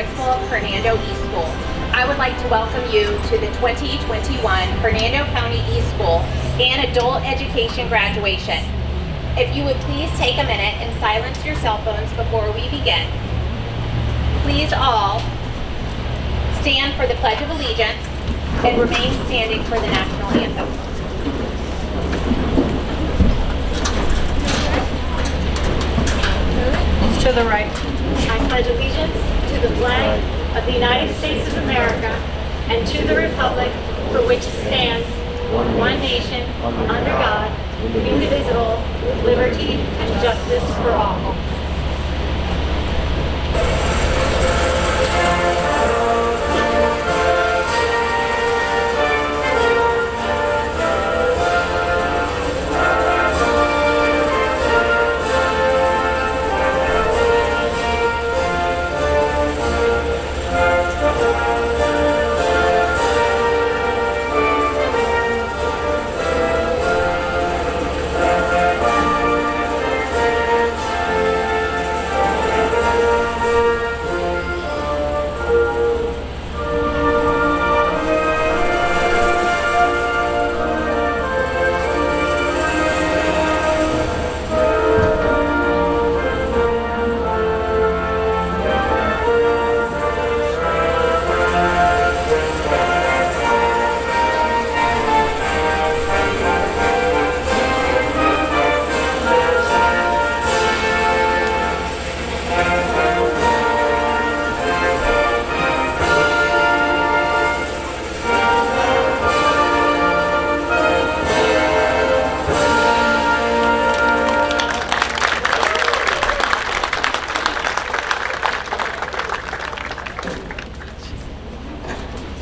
principal of Hernando eSchool. I would like to welcome you to the 2021 Hernando County eSchool and Adult Education graduation. If you would please take a minute and silence your cell phones before we begin. Please all stand for the Pledge of Allegiance and remain standing for the national anthem. To the right. I pledge allegiance to the flag of the United States of America and to the republic for which it stands, one nation, under God, indivisible, with liberty and justice for all.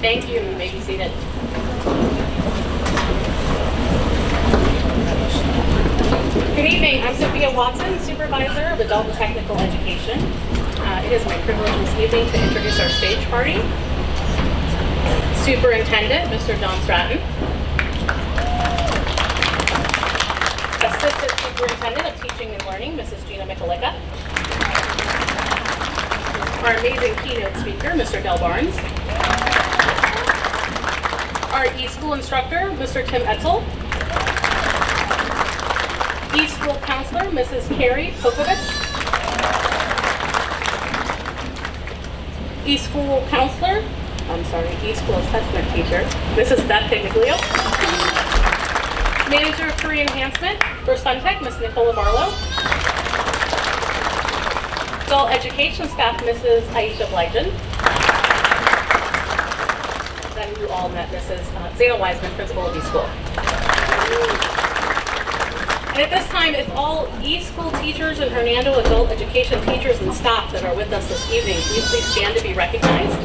Thank you. You may be seated. Good evening. I'm Sophia Watson, Supervisor of Adult and Technical Education. It is my privilege this evening to introduce our stage party. Superintendent, Mr. John Stratton. Assistant Superintendent of Teaching and Learning, Mrs. Gina Michalika. Our amazing keynote speaker, Mr. Del Barnes. Our eSchool instructor, Mr. Tim Etzel. eSchool counselor, Mrs. Carrie Popovich. eSchool eSchool assessment teacher, Mrs. Beth Pignaglio. Manager of Career Enhancement for Suntech, Ms. Nicola Barlow. Adult Education staff, Mrs. Aisha Blygen. Then you all met Mrs. Zana Wiseman, principal of eSchool. And at this time, if all eSchool teachers and Hernando adult education teachers and staff that are with us this evening, can you please stand to be recognized?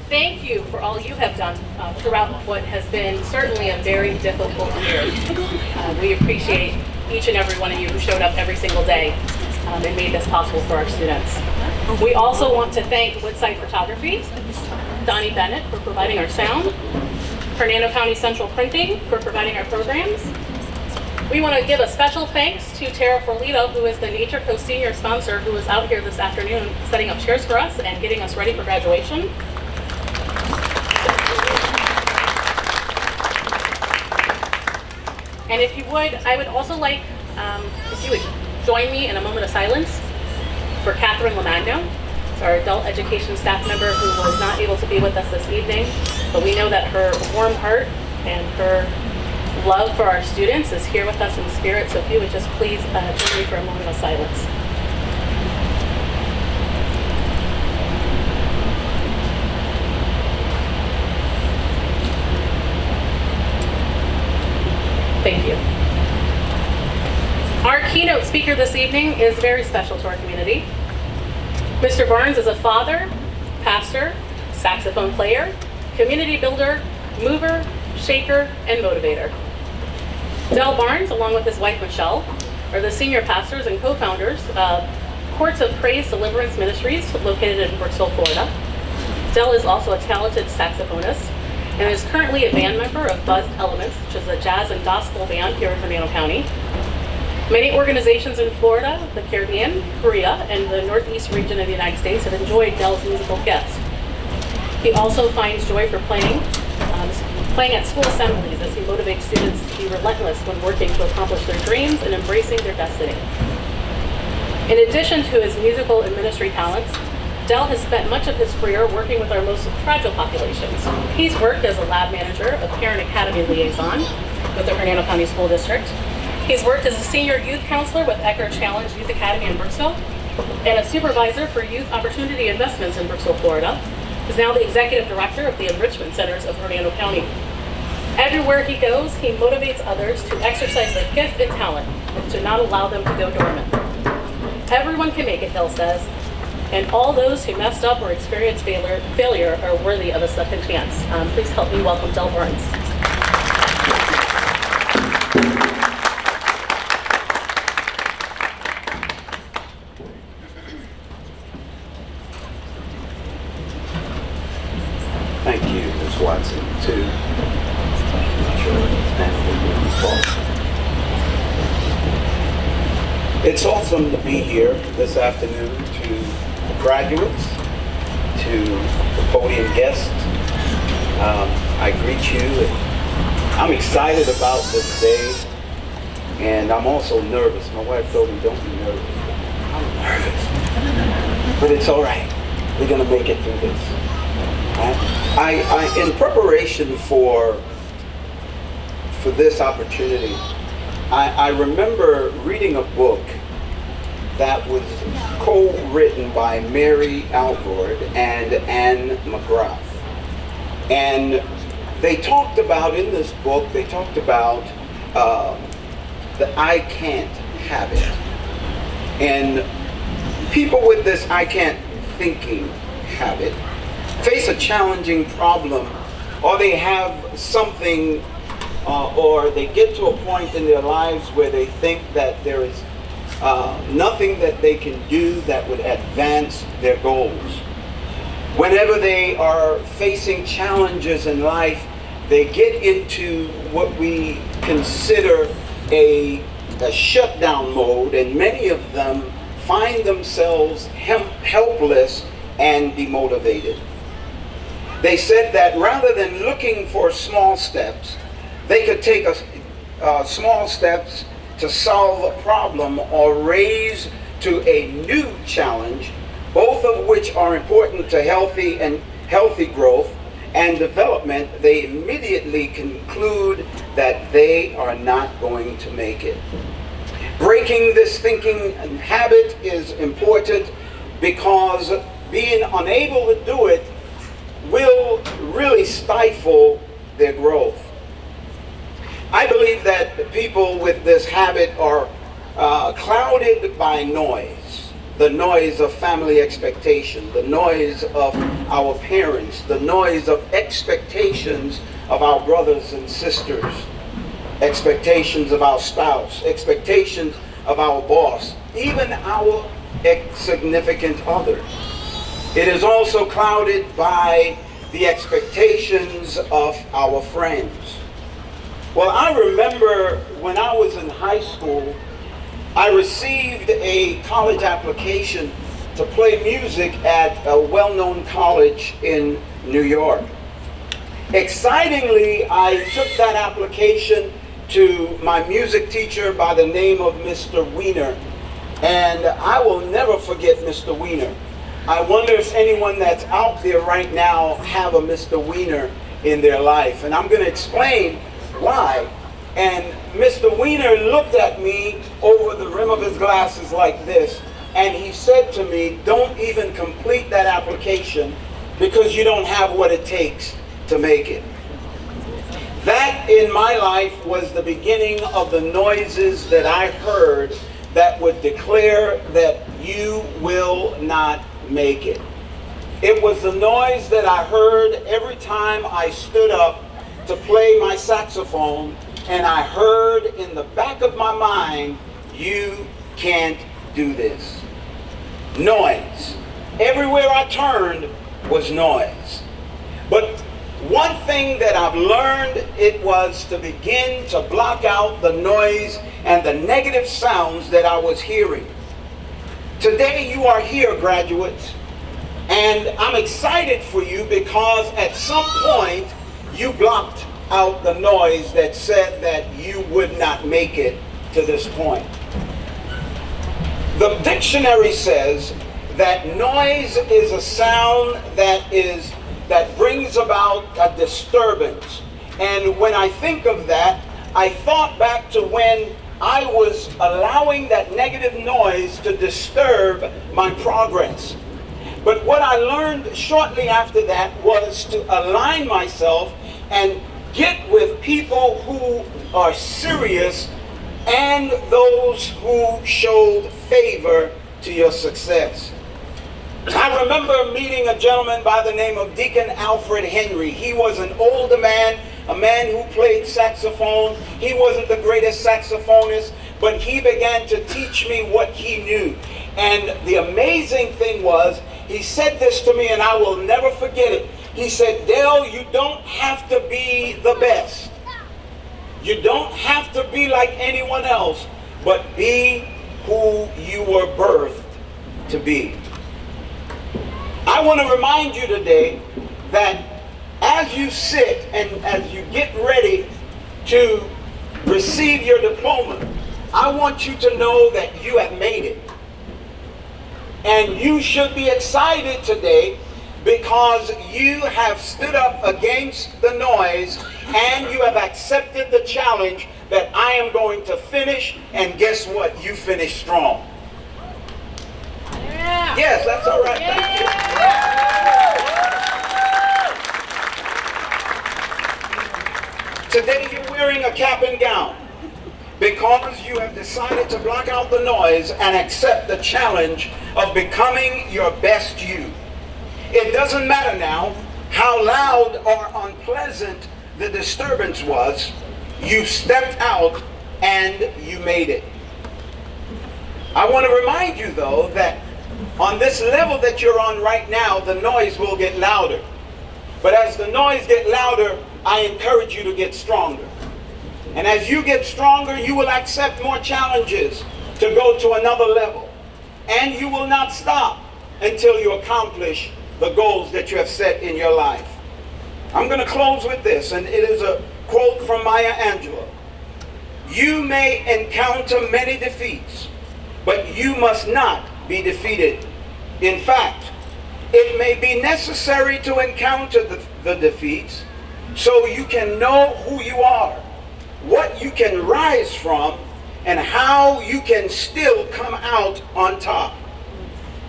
Thank you for all you have done throughout what has been certainly a very difficult year. We appreciate each and every one of you who showed up every single day and made this possible for our students. We also want to thank Woodside Photography, Donnie Bennett for providing our sound, Hernando County Central Printing for providing our programs. We want to give a special thanks to Tara Forlito, who is the Nature Coast senior sponsor, who was out here this afternoon setting up chairs for us and getting us ready for graduation. And if you would, I would also like, if you would join me in a moment of silence for Catherine Lamagno. It's our adult education staff member who was not able to be with us this evening, but we know that her warm heart and her love for our students is here with us in spirit. So if you would just please join me for a moment of silence. Thank you. Our keynote speaker this evening is very special to our community. Mr. Barnes is a father, pastor, saxophone player, community builder, mover, shaker, and motivator. Del Barnes, along with his wife Michelle, are the senior pastors and co-founders of Courts of Praise Deliverance Ministries, located in Brooksville, Florida. Del is also a talented saxophonist and is currently a band member of Buzzed Elements, which is a jazz and gospel band here in Hernando County. Many organizations in Florida, the Caribbean, Korea, and the Northeast region of the United States have enjoyed Dell's musical gifts. He also finds joy for playing at school assemblies as he motivates students to be relentless when working to accomplish their dreams and embracing their destiny. In addition to his musical and ministry talents, Dell has spent much of his career working with our most fragile populations. He's worked as a lab manager, a parent academy liaison with the Hernando County School District. He's worked as a senior youth counselor with Ecker Challenge Youth Academy in Brooksville, and a supervisor for youth opportunity investments in Brooksville, Florida. He's now the executive director of the Enrichment Centers of Hernando County. Everywhere he goes, he motivates others to exercise their gift and talent and to not allow them to go dormant. Everyone can make it, Hill says, and all those who messed up or experienced failure are worthy of a second chance. Please help me welcome Dell Burns. Thank you, Ms. Watson, too. It's awesome to be here this afternoon to graduates, to the podium guests. I greet you. I'm excited about this day, and I'm also nervous. My wife told me, don't be nervous. I'm nervous, but it's all right. We're going to make it through this. In preparation for this opportunity, I remember reading a book that was co-written by Mary Alvord and Anne McGrath. And they talked about, in this book, they talked about the I can't habit. And people with this I can't thinking habit face a challenging problem, or they have something, or they get to a point in their lives where they think that there is nothing that they can do that would advance their goals. Whenever they are facing challenges in life, they get into what we consider a shutdown mode, and many of them find themselves helpless and demotivated. They said that rather than looking for small steps, they could take small steps to solve a problem or raise to a new challenge, both of which are important to healthy growth and development. They immediately conclude that they are not going to make it. Breaking this thinking habit is important because being unable to do it will really stifle their growth. I believe that people with this habit are clouded by noise. The noise of family expectation, the noise of our parents, the noise of expectations of our brothers and sisters, expectations of our spouse, expectations of our boss, even our significant other. It is also clouded by the expectations of our friends. Well, I remember when I was in high school, I received a college application to play music at a well-known college in New York. Excitingly, I took that application to my music teacher by the name of Mr. Weiner, and I will never forget Mr. Weiner. I wonder if anyone that's out there right now have a Mr. Weiner in their life, and I'm going to explain why. And Mr. Weiner looked at me over the rim of his glasses like this, and he said to me, don't even complete that application because you don't have what it takes to make it. That in my life was the beginning of the noises that I heard that would declare that you will not make it. It was the noise that I heard every time I stood up to play my saxophone, and I heard in the back of my mind, you can't do this. Noise. Everywhere I turned was noise. But one thing that I've learned, it was to begin to block out the noise and the negative sounds that I was hearing. Today you are here, graduates, and I'm excited for you because at some point you blocked out the noise that said that you would not make it to this point. The dictionary says that noise is a sound that brings about a disturbance. And when I think of that, I thought back to when I was allowing that negative noise to disturb my progress. But what I learned shortly after that was to align myself and get with people who are serious and those who showed favor to your success. I remember meeting a gentleman by the name of Deacon Alfred Henry. He was an older man, a man who played saxophone. He wasn't the greatest saxophonist, but he began to teach me what he knew. And the amazing thing was, he said this to me and I will never forget it. He said, "Dale, you don't have to be the best. You don't have to be like anyone else, but be who you were birthed to be." I want to remind you today that as you sit and as you get ready to receive your diploma, I want you to know that you have made it. And you should be excited today because you have stood up against the noise and you have accepted the challenge that I am going to finish, and guess what? You finished strong. Yeah. Yes, that's all right. Thank you. Today you're wearing a cap and gown because you have decided to block out the noise and accept the challenge of becoming your best you. It doesn't matter now how loud or unpleasant the disturbance was. You stepped out and you made it. I want to remind you though that on this level that you're on right now, the noise will get louder. But as the noise gets louder, I encourage you to get stronger. And as you get stronger, you will accept more challenges to go to another level. And you will not stop until you accomplish the goals that you have set in your life. I'm going to close with this, and it is a quote from Maya Angelou. "You may encounter many defeats, but you must not be defeated. In fact, it may be necessary to encounter the defeats so you can know who you are, what you can rise from, and how you can still come out on top.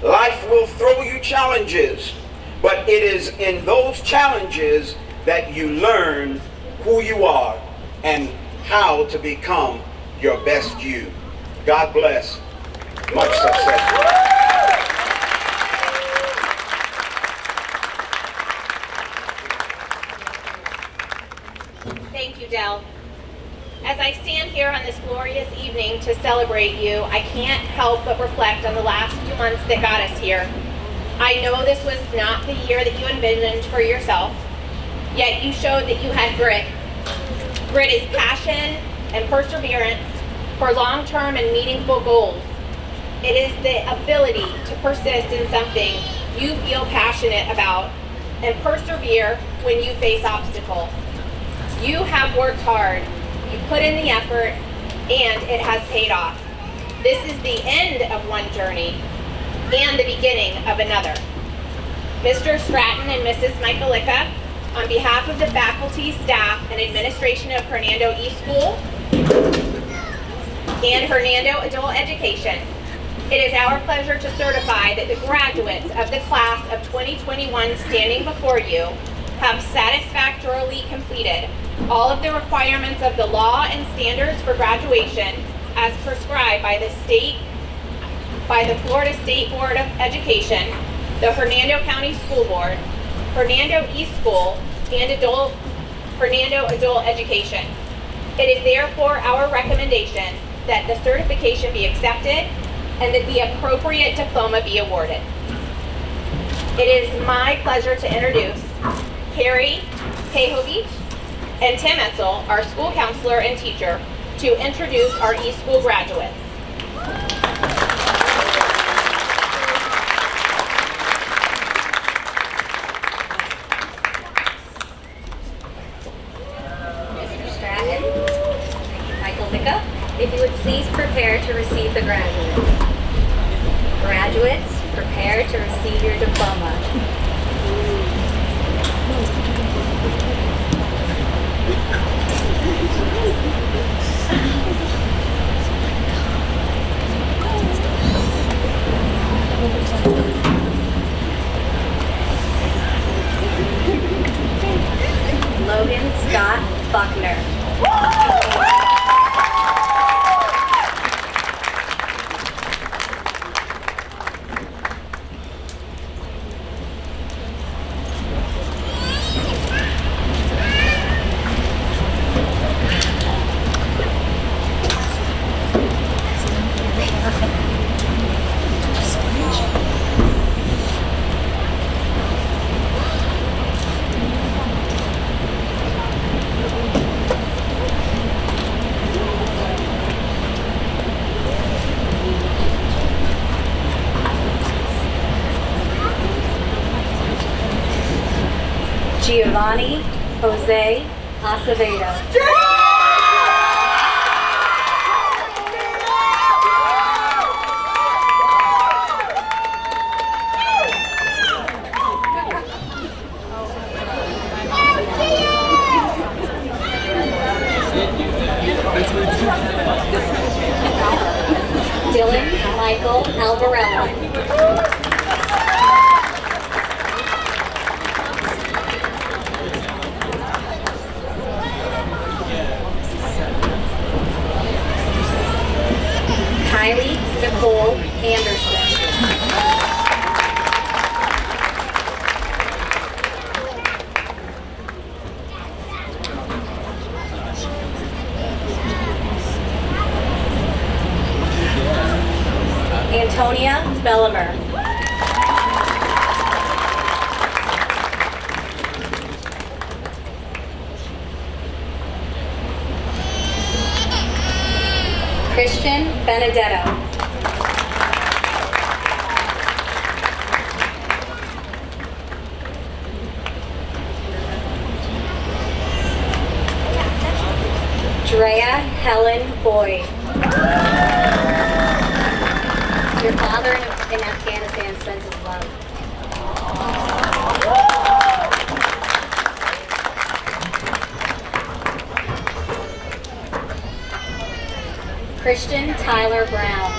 Life will throw you challenges, but it is in those challenges that you learn who you are and how to become your best you." God bless. Much success. Thank you, Del. As I stand here on this glorious evening to celebrate you, I can't help but reflect on the last few months that got us here. I know this was not the year that you envisioned for yourself, yet you showed that you had grit. Grit is passion and perseverance for long-term and meaningful goals. It is the ability to persist in something you feel passionate about and persevere when you face obstacles. You have worked hard, you put in the effort, and it has paid off. This is the end of one journey and the beginning of another. Mr. Stratton and Mrs. Michaelica, on behalf of the faculty, staff, and administration of Hernando eSchool and Hernando Adult Education, it is our pleasure to certify that the graduates of the class of 2021 standing before you have satisfactorily completed all of the requirements of the law and standards for graduation as prescribed by the Florida State Board of Education, the Hernando County School Board, Hernando eSchool, and Hernando Adult Education. It is therefore our recommendation that the certification be accepted and that the appropriate diploma be awarded. It is my pleasure to introduce Carrie Keho Beach, and Tim Etzel, our school counselor and teacher, to introduce our eSchool graduates. Mr. Stratton, Michael Micka, if you would please prepare to receive the graduates. Graduates, prepare to receive your diploma. Logan Scott Buckner. Giovanni Jose Acevedo. Dylan Michael Alvarella. Kylie Nicole Anderson. Antonia Bellimer. Christian Benedetto. Drea Helen Boyd. Your father in Afghanistan sends his love. Christian Tyler Brown.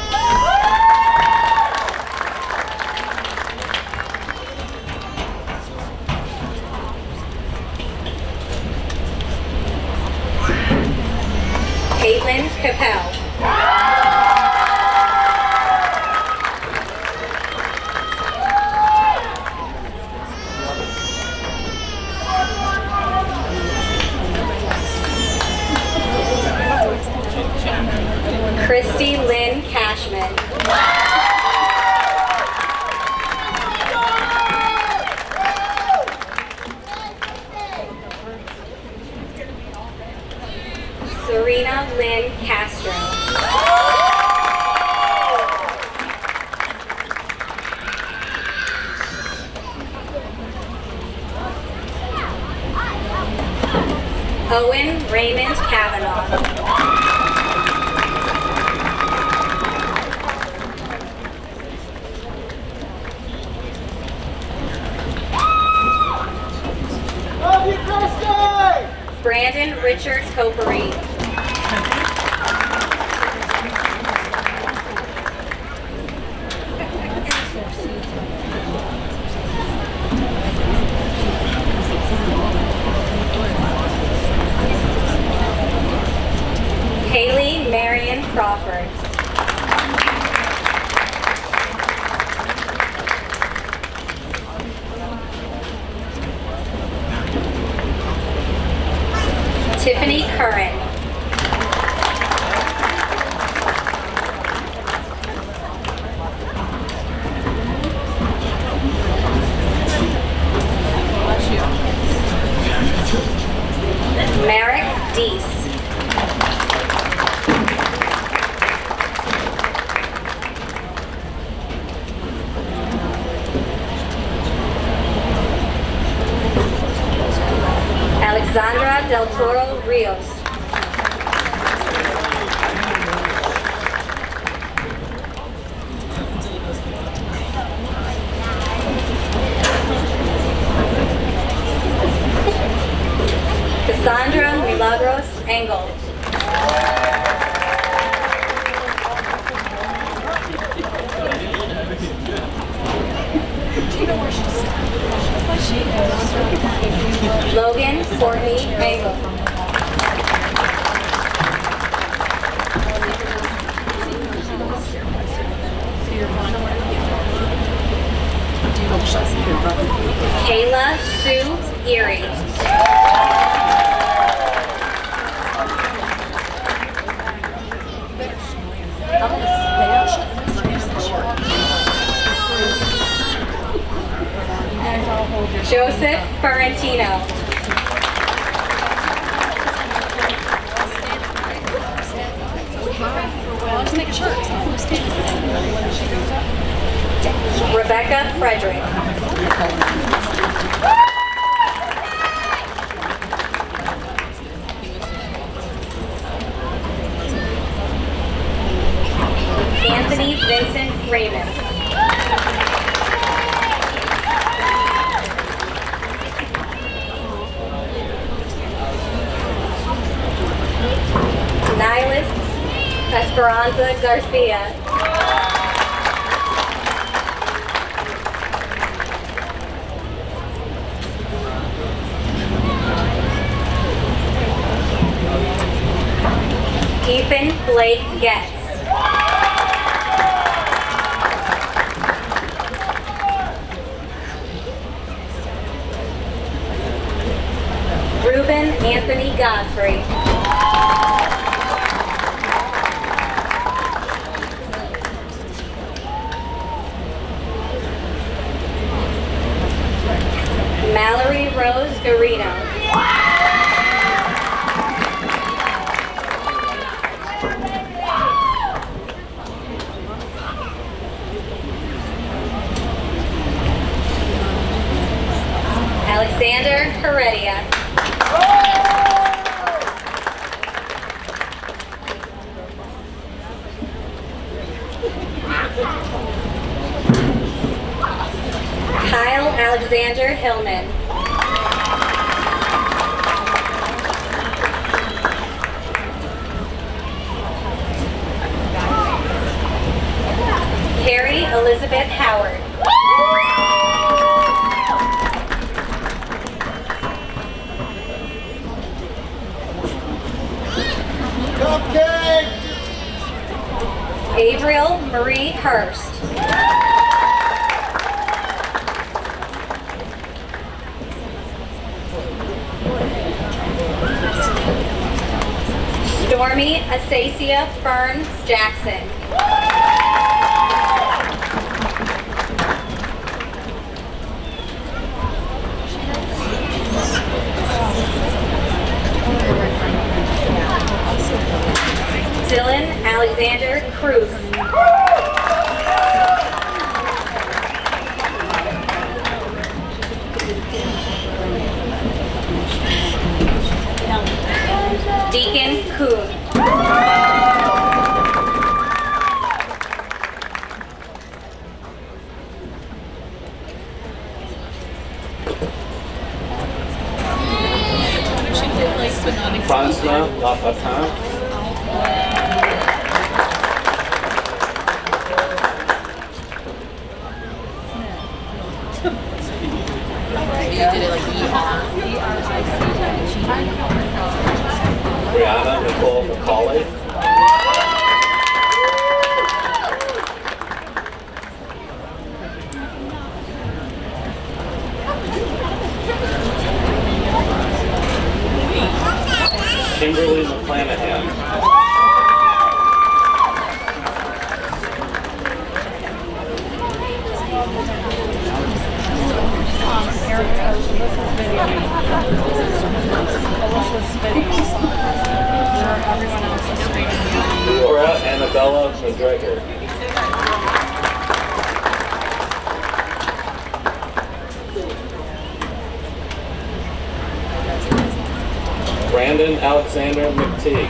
Caitlin Capel. Christy Lynn Cashman. Serena Lynn Castro. Owen Raymond Kavanaugh. Brandon Richard Copery. Haley Marion Crawford. Tiffany Curran. Sandra del Toro Rios. Cassandra Milagros Engel. Logan Courtney Engel. Kayla Sue Erie. Joseph Ferrantino. Rebecca Frederick. Anthony Vincent Raymond. Nihilist Esperanza Garcia. Ethan Blake Getz. Ruben Anthony Godfrey. Mallory Rose Garino. Alexander Heredia. Kyle Alexander Hillman. Carrie Elizabeth Howard. Avriel Marie Hurst. Stormy Asacia Fern Jackson. Dylan Alexander Cruz. Deacon Kuhn. Francois Lafatin. Brianna Nicole McCauley. Kimberly McClanahan. Laura Annabella McGregor. Brandon Alexander McTeague.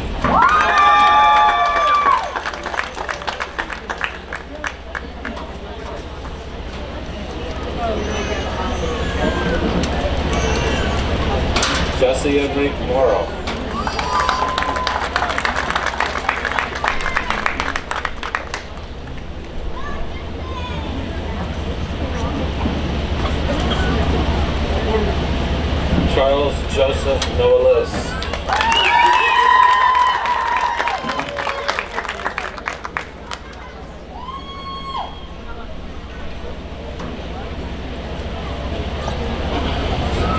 Jesse Enrique Morrow. Charles Joseph Noalis.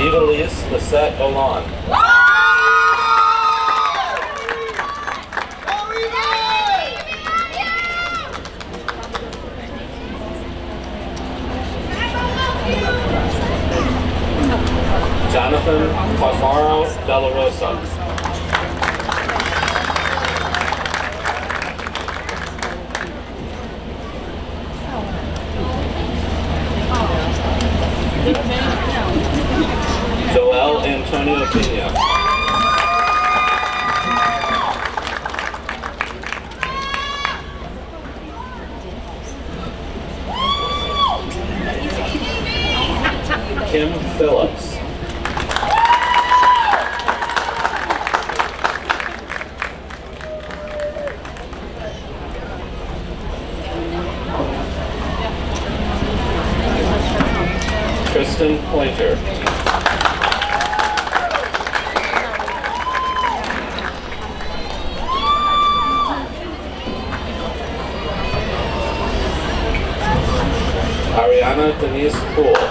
Evelise Lisette Olan. Jonathan Alfaro Della Rosa. Joel Antonio Pena. Kim Phillips. Kristen Pointer. Ariana Denise Poole.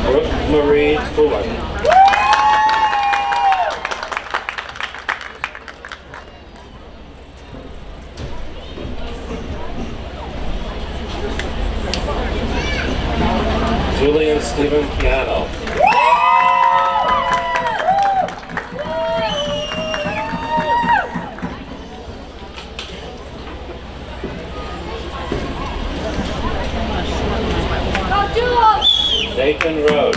Brooke Marie Fullen. Julian Stephen Piano. Nathan Road.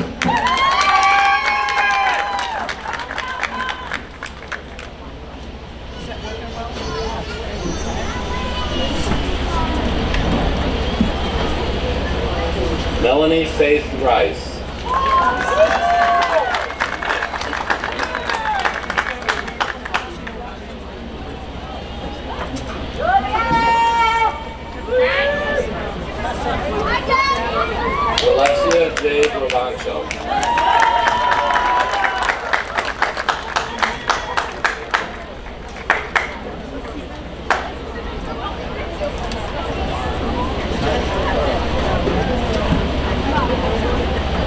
Melanie Faith Rice. Alexia J. Brovancho.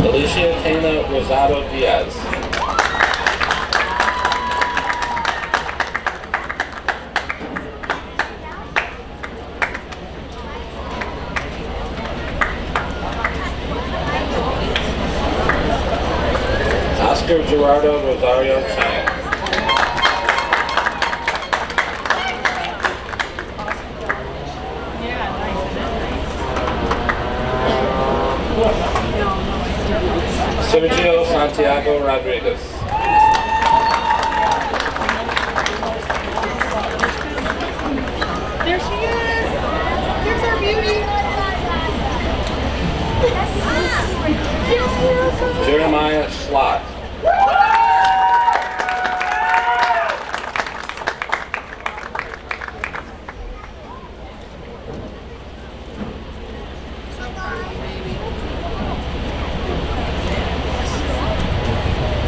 Alicia Tana Rosado Diaz. Oscar Gerardo Rosario Chang. Sergio Santiago Rodriguez. There she is. There's our beauty. Jeremiah Schlott.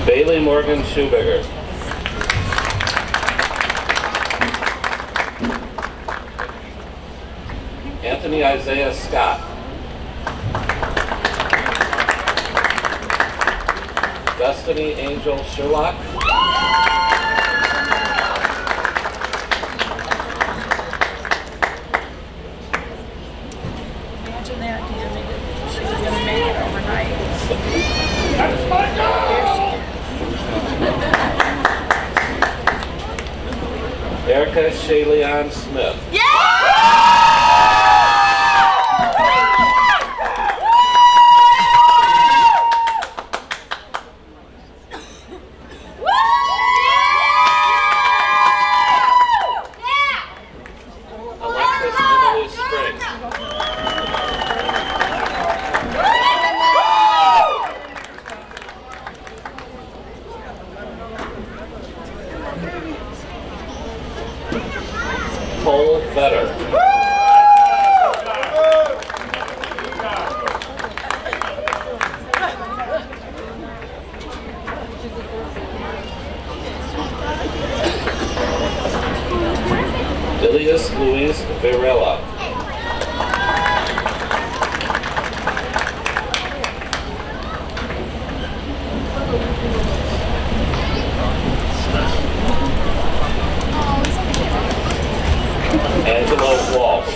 Bailey Morgan Schuberger. Anthony Isaiah Scott. Destiny Angel Sherlock. Imagine that, Tammy. She was going to make it overnight. Erica Monica Shaleon Smith. Alexis Emily Spring. Cole Vetter. Ilias Luis Varela. Angelo Walsh.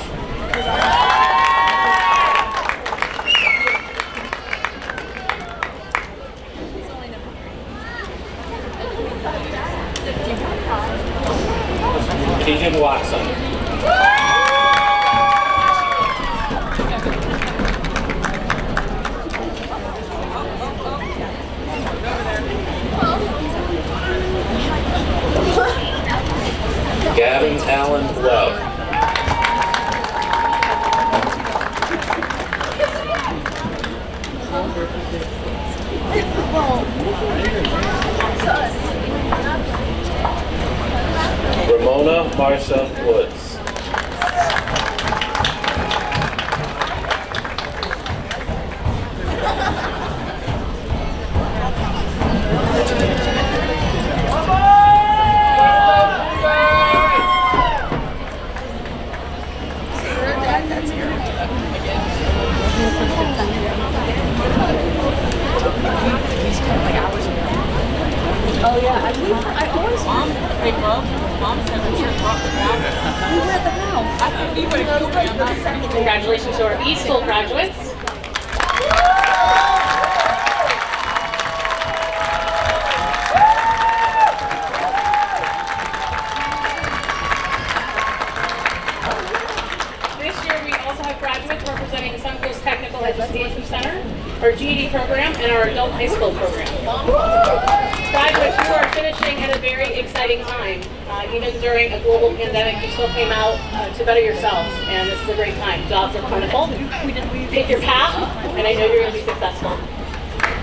Keegan Watson. Gavin Allen Webb. Ramona Marsha Woods. Oh yeah, I always they love. Mom said we should brought the house. We were at the house. I think you would have killed me. I'm not saying. Congratulations to our eSchool graduates. This year we also have graduates representing the Suncoast Technical Education Center, our GED program, and our adult high school program. Graduates, you are finishing at a very exciting time. Even during a global pandemic, you still came out to better yourselves, and this is a great time. Jobs are plentiful. Pick your path, and I know you're going to be successful.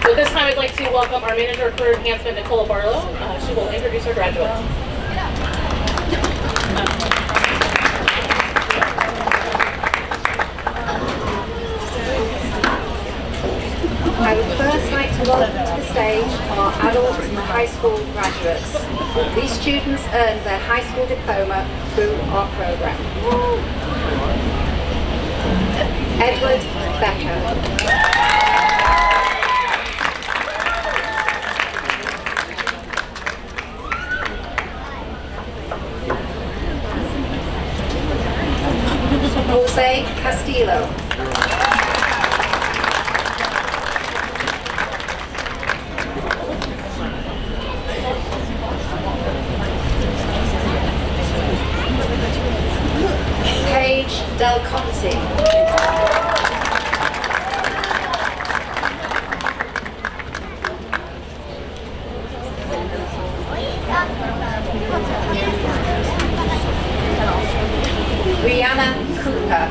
So this time I'd like to welcome our Manager of Career Enhancement, Nicole Barlow. She will introduce our graduates. I would first like to welcome to the stage our adult and high school graduates. These students earned their high school diploma through our program. Edward Becker. Jose Castillo. Paige Del Conte. Rihanna Cooper.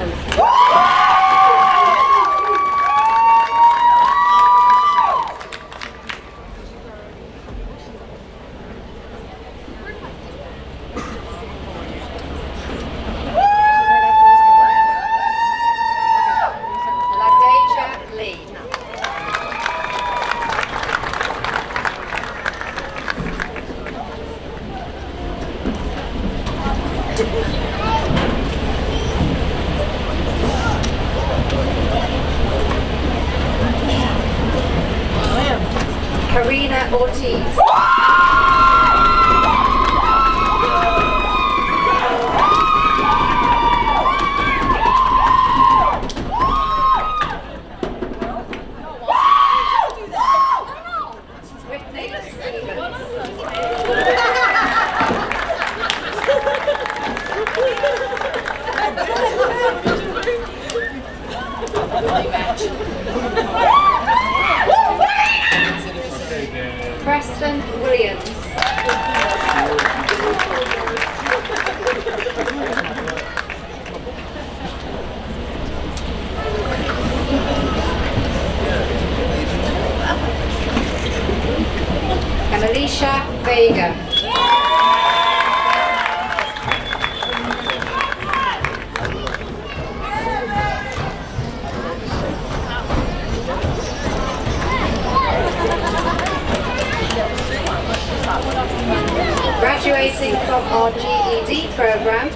Graduating from our GED program,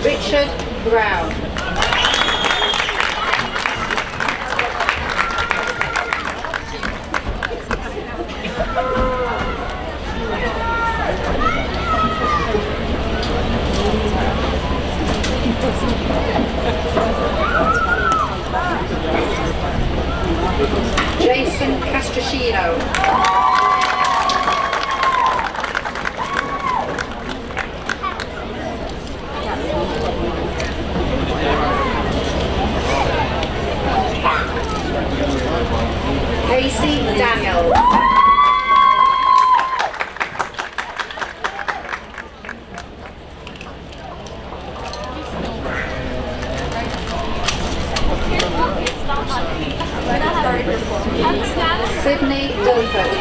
Richard Brown. Jason Castrocino. Casey Daniels. Sydney Dunford.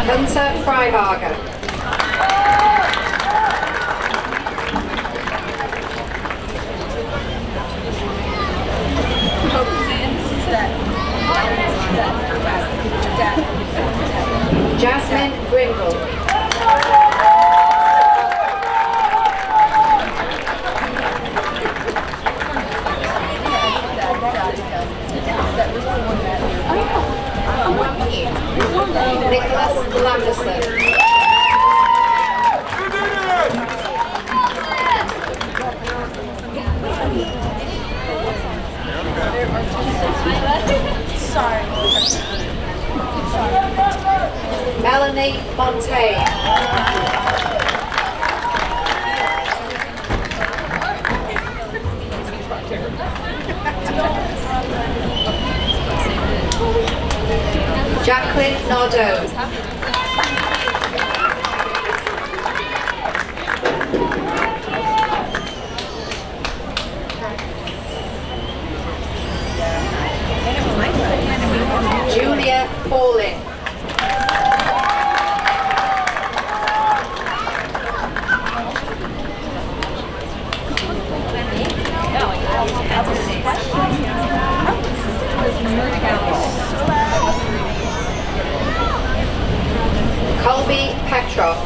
Hunter Freihager. Jasmine Grindle. Nicholas Lamberson. Melanie Montague. Jacqueline Nardone. Julia Pauling. Colby Petrov.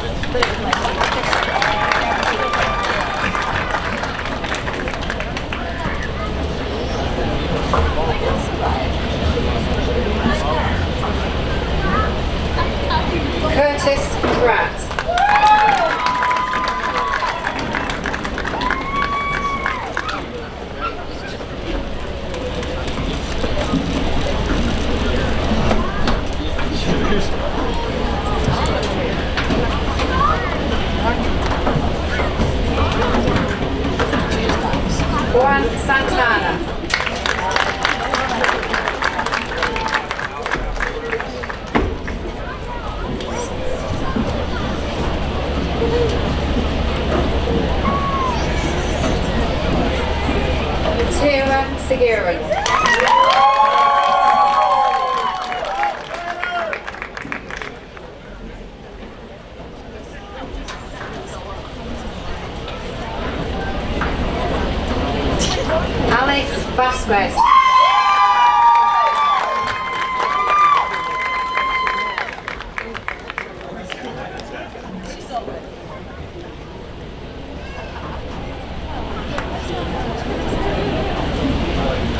Curtis Pratt. Juan Santana. Tira Seguiran. Alex Vasquez.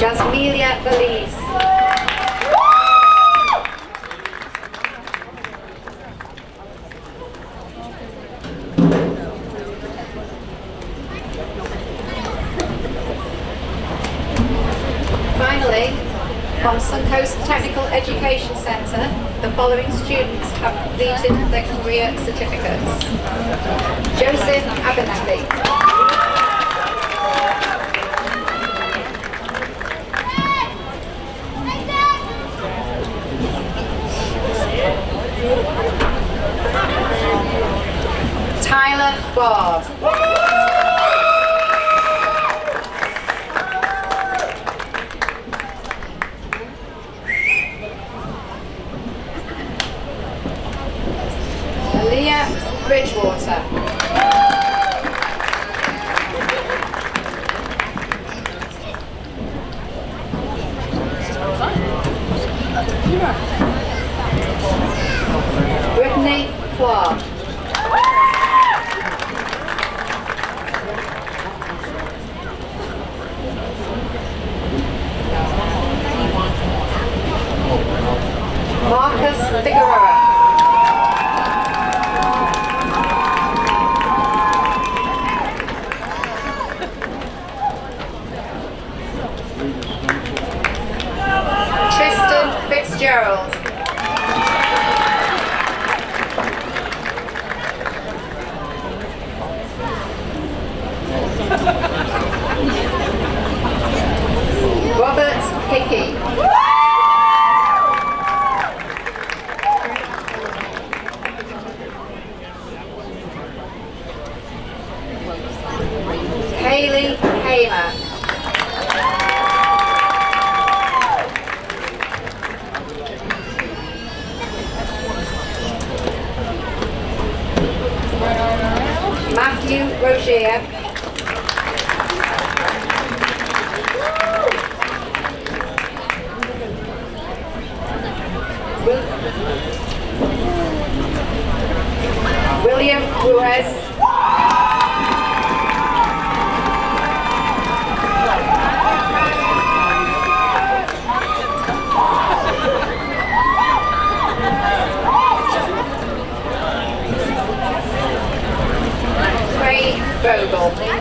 Jasmelia Belize. Finally, from Suncoast Technical Education Centre, the following students have completed their career certificates. Joseph Abernathy. Tyler Bard. Leah Bridgewater. Brittany Clark. Marcus Figueroa. Tristan Fitzgerald. Robert Hickey. Haley Hamer. Matthew Rogier. William Ruiz. Craig Vogel.